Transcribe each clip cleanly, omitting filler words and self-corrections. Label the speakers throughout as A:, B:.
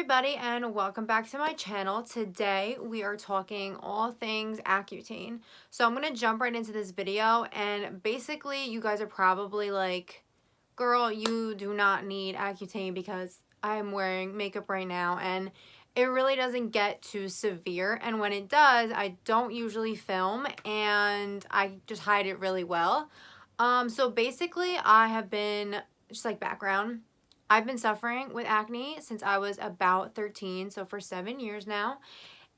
A: everybody, and welcome back to my channel. Today we are talking all things Accutane. So I'm going to jump right into this video, and basically you guys are probably like, girl, you do not need Accutane because I'm wearing makeup right now and it really doesn't get too severe, and when it does I don't usually film and I just hide it really well. So basically I have been, just like background, I've been suffering with acne since I was about 13, so for 7 years now.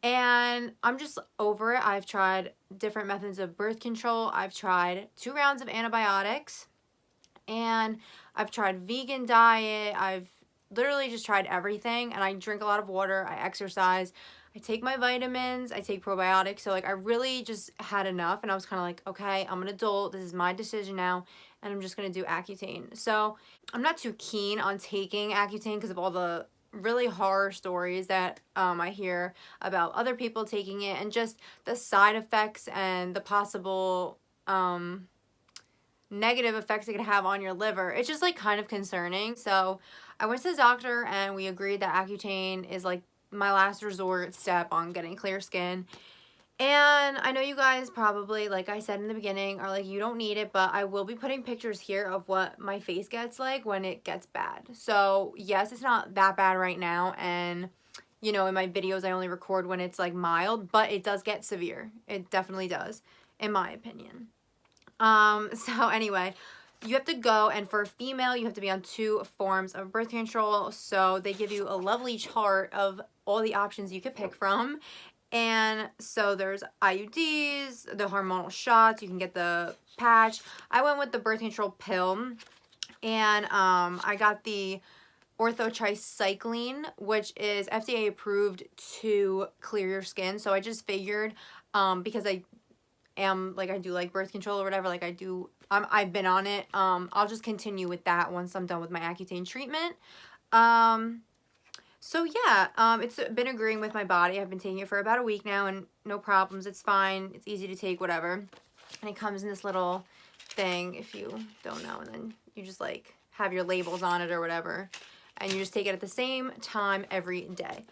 A: And I'm just over it. I've tried different methods of birth control. I've tried 2 rounds of antibiotics. And I've tried vegan diet. I've literally just tried everything. And I drink a lot of water. I exercise. I take my vitamins. I take probiotics. So like I really just had enough. And I was kind of like, okay, I'm an adult. This is my decision now. And I'm just going to do Accutane. So I'm not too keen on taking Accutane because of all the really horror stories that I hear about other people taking it, and just the side effects and the possible negative effects it could have on your liver. It's just like kind of concerning. So I went to the doctor and we agreed that Accutane is like my last resort step on getting clear skin. And I know you guys probably, like I said in the beginning, are like, you don't need it, but I will be putting pictures here of what my face gets like when it gets bad. So yes, it's not that bad right now, and you know, in my videos I only record when it's like mild, but it does get severe. It definitely does, in my opinion. So anyway, you have to go, and for a female you have to be on 2 forms of birth control. So they give you a lovely chart of all the options you could pick from. And so there's IUDs, the hormonal shots, you can get the patch. I went with the birth control pill, and I got the orthotricycline, which is FDA approved to clear your skin. So I just figured, because I am, like, I do like birth control or whatever, like I do, I've been on it, I'll just continue with that once I'm done with my Accutane treatment. So yeah, it's been agreeing with my body. I've been taking it for about a week now and no problems. It's fine. It's easy to take, whatever. And it comes in this little thing, if you don't know, and then you just like have your labels on it or whatever. And you just take it at the same time every day.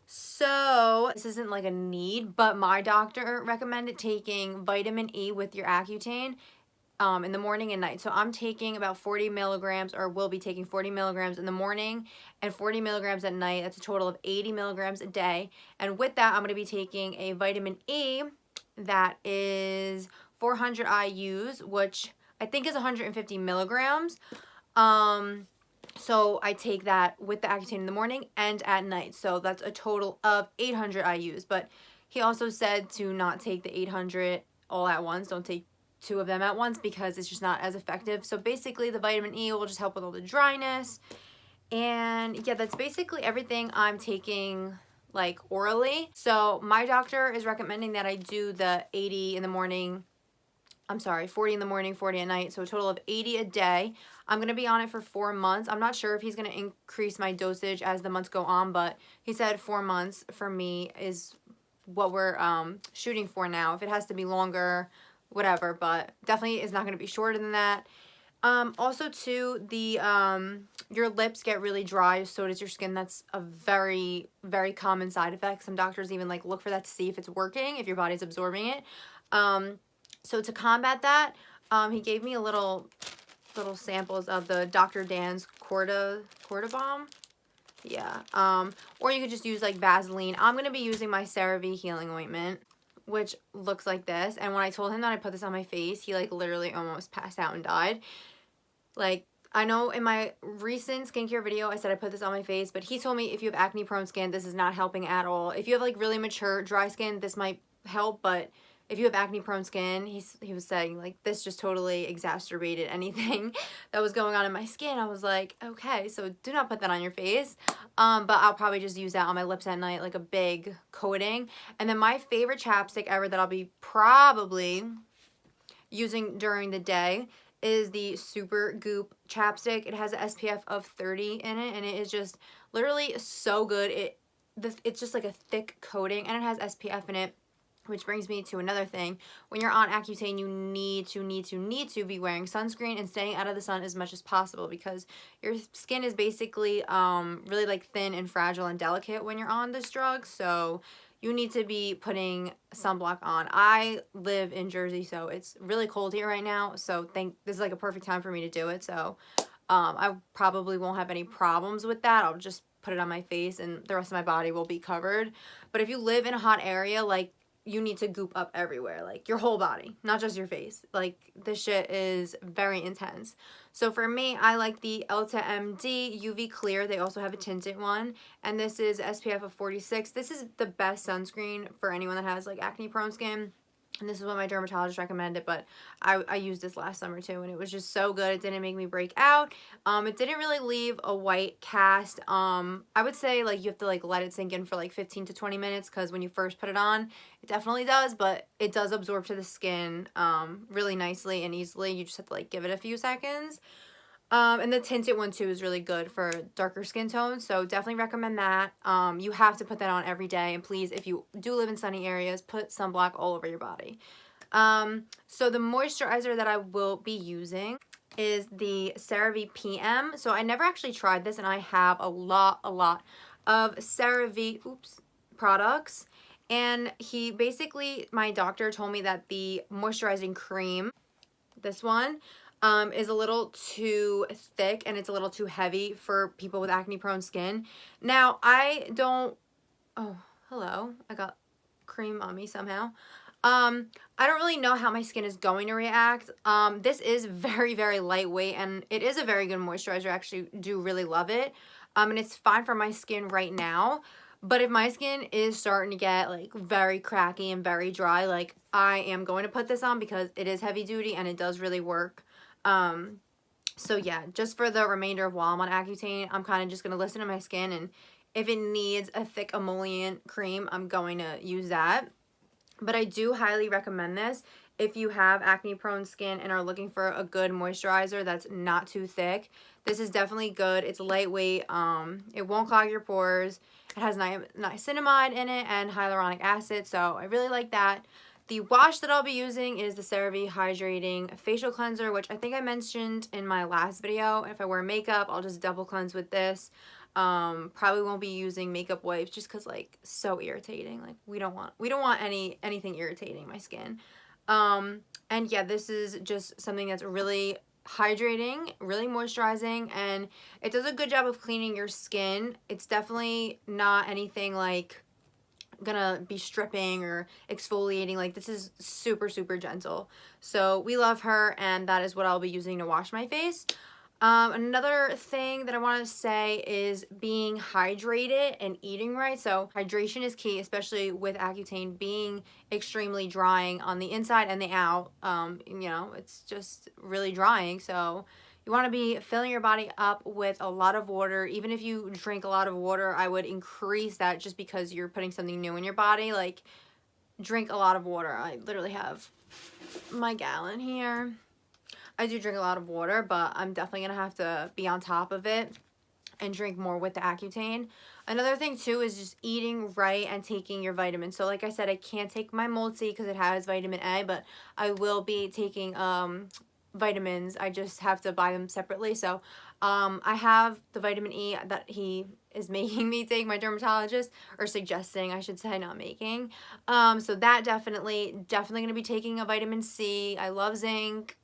A: So this isn't like a need, but my doctor recommended taking vitamin E with your Accutane in the morning and night. So I'm taking about 40 milligrams, or will be taking 40 milligrams in the morning and 40 milligrams at night. That's a total of 80 milligrams a day. And with that, I'm going to be taking a vitamin E that is 400 IUs, which I think is 150 milligrams. So I take that with the Accutane in the morning and at night. So that's a total of 800 IUs. But he also said to not take the 800 all at once. Don't take 2 of them at once because it's just not as effective. So basically the vitamin E will just help with all the dryness. And yeah, that's basically everything I'm taking like orally. So my doctor is recommending that I do the 80 in the morning, 40 in the morning, 40 at night, so a total of 80 a day. I'm going to be on it for 4 months. I'm not sure if he's going to increase my dosage as the months go on, but he said 4 months for me is what we're shooting for now. If it has to be longer, whatever, but definitely is not going to be shorter than that. Also too, the your lips get really dry, so does your skin. That's a very, very common side effect. Some doctors even like look for that to see if it's working, if your body's absorbing it. So to combat that, he gave me a little samples of the Dr. Dan's Corda Balm. Yeah. Or you could just use like Vaseline. I'm going to be using my CeraVe healing ointment, which looks like this. And when I told him that I put this on my face, he like literally almost passed out and died. Like, I know in my recent skincare video I said I put this on my face, but he told me if you have acne prone skin, this is not helping at all. If you have like really mature dry skin, this might help, but if you have acne prone skin, he was saying like this just totally exacerbated anything that was going on in my skin. I was like, okay, so do not put that on your face. But I'll probably just use that on my lips at night, like a big coating. And then my favorite chapstick ever that I'll be probably using during the day is the Super Goop chapstick. It has an SPF of 30 in it, and it is just literally so good. It's just like a thick coating, and it has SPF in it, Which brings me to another thing. When you're on Accutane, you need to be wearing sunscreen and staying out of the sun as much as possible, because your skin is basically really like thin and fragile and delicate when you're on this drug. So you need to be putting sunblock on. I live in Jersey, so it's really cold here right now. So this is like a perfect time for me to do it. So I probably won't have any problems with that. I'll just put it on my face and the rest of my body will be covered. But if you live in a hot area, like, you need to goop up everywhere, like your whole body, not just your face. Like, this shit is very intense. So for me, I like the Elta MD UV Clear. They also have a tinted one, and this is SPF of 46. This is the best sunscreen for anyone that has like acne prone skin. And this is what my dermatologist recommended, but I used this last summer too, and it was just so good. It didn't make me break out. It didn't really leave a white cast. I would say like you have to like let it sink in for like 15 to 20 minutes, because when you first put it on, it definitely does, but it does absorb to the skin really nicely and easily. You just have to like give it a few seconds. And the tinted one too is really good for darker skin tones, so definitely recommend that. You have to put that on every day, and please, if you do live in sunny areas, put sunblock all over your body. So the moisturizer that I will be using is the CeraVe PM. So I never actually tried this, and I have a lot of CeraVe products. And my doctor told me that the moisturizing cream, this one, is a little too thick and it's a little too heavy for people with acne prone skin. Now, I don't, oh, hello, I got cream on me somehow. I don't really know how my skin is going to react. This is very lightweight, and it is a very good moisturizer. I actually do really love it. And it's fine for my skin right now. But if my skin is starting to get like very cracky and very dry, like, I am going to put this on because it is heavy duty and it does really work. So yeah, just for the remainder of while I'm on Accutane, I'm kind of just going to listen to my skin, and if it needs a thick emollient cream, I'm going to use that. But I do highly recommend this if you have acne prone skin and are looking for a good moisturizer that's not too thick. This is definitely good. It's lightweight. It won't clog your pores. It has niacinamide in it and hyaluronic acid, so I really like that. The wash that I'll be using is the CeraVe Hydrating Facial Cleanser, which I think I mentioned in my last video. If I wear makeup, I'll just double cleanse with this. Probably won't be using makeup wipes just because, like, so irritating. Like, we don't want anything irritating my skin. And yeah, this is just something that's really hydrating, really moisturizing, and it does a good job of cleaning your skin. It's definitely not anything like gonna be stripping or exfoliating. Like, this is super gentle. So we love her, and that is what I'll be using to wash my face. Another thing that I want to say is being hydrated and eating right. So hydration is key, especially with Accutane being extremely drying on the inside and the out. You know, it's just really drying. So you want to be filling your body up with a lot of water. Even if you drink a lot of water, I would increase that, just because you're putting something new in your body. Like, drink a lot of water. I literally have my gallon here. I do drink a lot of water, but I'm definitely going to have to be on top of it and drink more with the Accutane. Another thing too is just eating right and taking your vitamins. So like I said, I can't take my multi because it has vitamin A, but I will be taking vitamins. I just have to buy them separately. So I have the vitamin E that he is making me take, my dermatologist, or suggesting, I should say, not making. So that definitely going to be taking a vitamin C. I love zinc.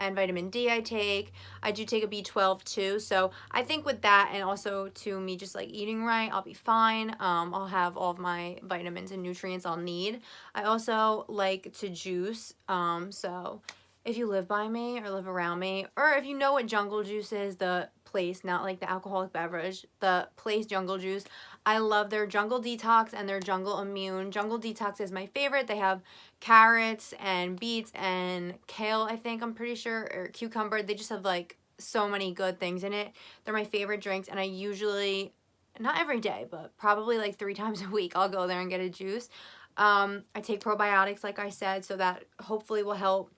A: And vitamin D I take. I do take a B12 too. So I think with that, and also to me just like eating right, I'll be fine. I'll have all of my vitamins and nutrients I'll need. I also like to juice. So if you live by me or live around me, or if you know what Jungle Juice is, the place, not like the alcoholic beverage, the place Jungle Juice, I love their Jungle Detox and their Jungle Immune. Jungle Detox is my favorite. They have carrots and beets and kale, I think, I'm pretty sure, or cucumber. They just have like so many good things in it. They're my favorite drinks, and I usually, not every day, but probably like 3 times a week, I'll go there and get a juice. I take probiotics, like I said, so that hopefully will help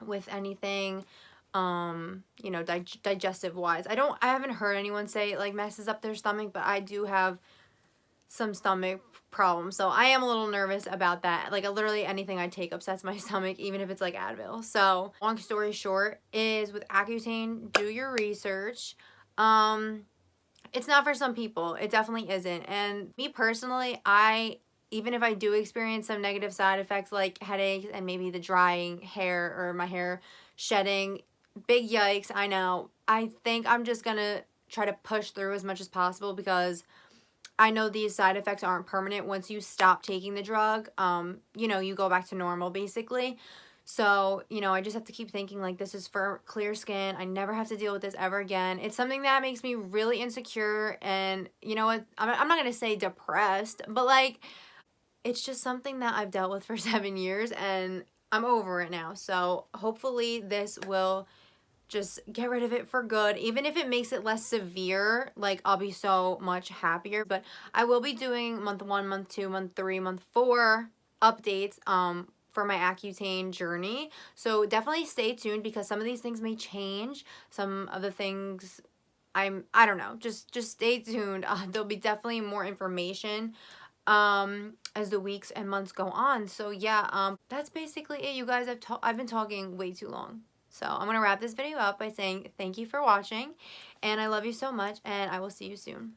A: with anything, you know, digestive wise. I haven't heard anyone say it like messes up their stomach, but I do have some stomach problem. So I am a little nervous about that. Like literally anything I take upsets my stomach, even if it's like Advil. So long story short is with Accutane, do your research. It's not for some people. It definitely isn't. And me personally, even if I do experience some negative side effects like headaches and maybe the drying hair or my hair shedding, big yikes, I know. I think I'm just gonna try to push through as much as possible because I know these side effects aren't permanent. Once you stop taking the drug, you know, you go back to normal basically. So, you know, I just have to keep thinking like this is for clear skin. I never have to deal with this ever again. It's something that makes me really insecure and, you know what, I'm not going to say depressed, but like it's just something that I've dealt with for 7 years and I'm over it now. So hopefully this will just get rid of it for good. Even if it makes it less severe, like I'll be so much happier. But I will be doing month 1, month 2, month 3, month 4 updates for my Accutane journey. So definitely stay tuned because some of these things may change. Some of the things I don't know. Just stay tuned. There'll be definitely more information as the weeks and months go on. So yeah, that's basically it, you guys. I've been talking way too long. So I'm going to wrap this video up by saying thank you for watching, and I love you so much, and I will see you soon.